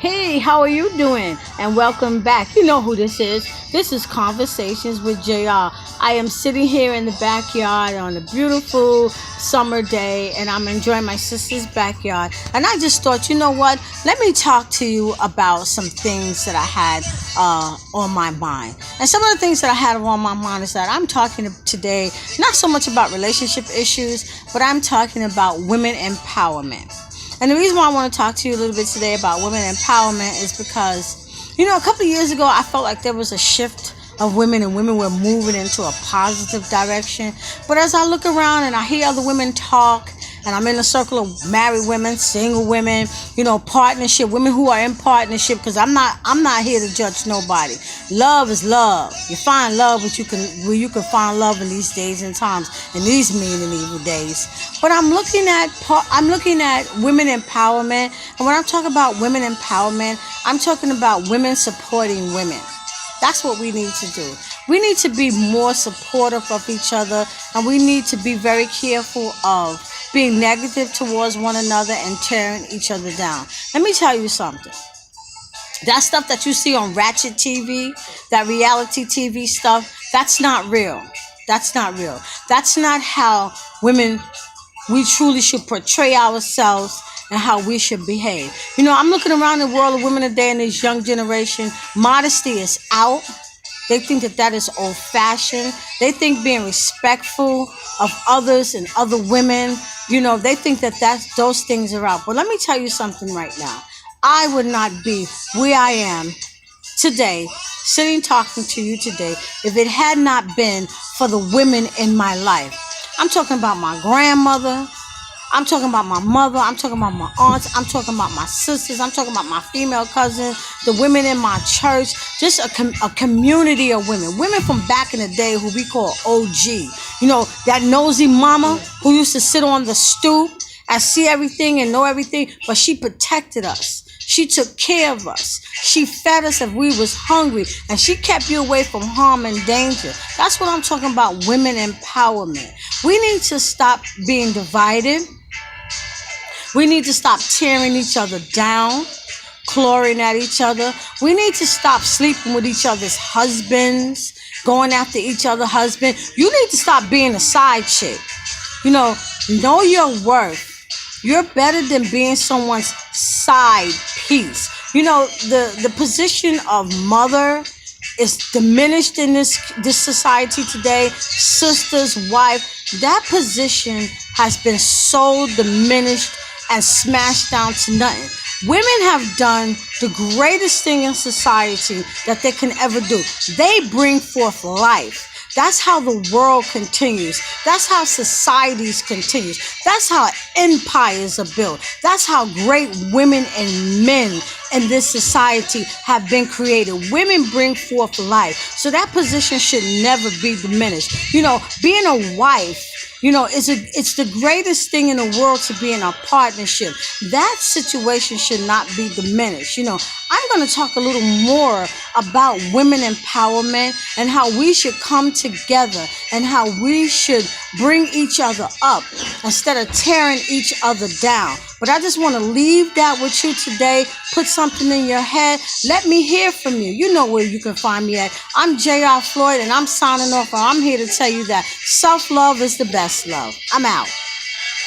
Hey, how are you doing? And welcome back. You know who this is. This is Conversations with JR. I am sitting here in the backyard on a beautiful summer day, and I'm enjoying my sister's backyard. And I just thought, you know what? Let me talk to you about some things that I had on my mind. And some of the things that I had on my mind is that I'm talking today not so much about relationship issues, but I'm talking about women empowerment. And the reason why I want to talk to you a little bit today about women empowerment is because, a couple of years ago, I felt like there was a shift of women and women were moving into a positive direction. But as I look around and I hear other women talk, and I'm in a circle of married women, single women, partnership, women who are in partnership, because I'm not here to judge nobody. Love is love. You find love where you can find love in these days and times, in these mean and evil days. But I'm looking at women empowerment, and when I'm talking about women empowerment, I'm talking about women supporting women. That's what we need to do. We need to be more supportive of each other, and we need to be very careful of being negative towards one another and tearing each other down. Let me tell you something. That stuff that you see on Ratchet TV, that reality TV stuff, that's not real. That's not real. That's not how we truly should portray ourselves and how we should behave. I'm looking around the world of women today in this young generation. Modesty is out. They think that is old-fashioned. They think being respectful of others and other women, they think that those things are out. But let me tell you something right now. I would not be where I am today, sitting talking to you today, if it had not been for the women in my life. I'm talking about my grandmother. I'm talking about my mother. I'm talking about my aunts. I'm talking about my sisters. I'm talking about my female cousins, the women in my church, just a community of women. Women from back in the day who we call OG. That nosy mama who used to sit on the stoop and see everything and know everything, but she protected us. She took care of us. She fed us if we was hungry, and she kept you away from harm and danger. That's what I'm talking about, women empowerment. We need to stop being divided. We need to stop tearing each other down, clawing at each other. We need to stop sleeping with each other's husbands, going after each other's husband. You need to stop being a side chick. Know your worth. You're better than being someone's side piece. The position of mother is diminished in this society today. Sisters, wife, that position has been so diminished and smashed down to nothing. Women have done the greatest thing in society that they can ever do. They bring forth life. That's how the world continues. That's how societies continue. That's how empires are built. That's how great women and men in this society have been created. Women bring forth life. So that position should never be diminished. Being a wife, it's the greatest thing in the world to be in a partnership. That situation should not be diminished. I'm going to talk a little more about women empowerment and how we should come together and how we should bring each other up instead of tearing each other down. But I just want to leave that with you today. Put something in your head. Let me hear from you. You know where you can find me at. I'm JR Floyd, and I'm signing off. I'm here to tell you that self-love is the best love. I'm out.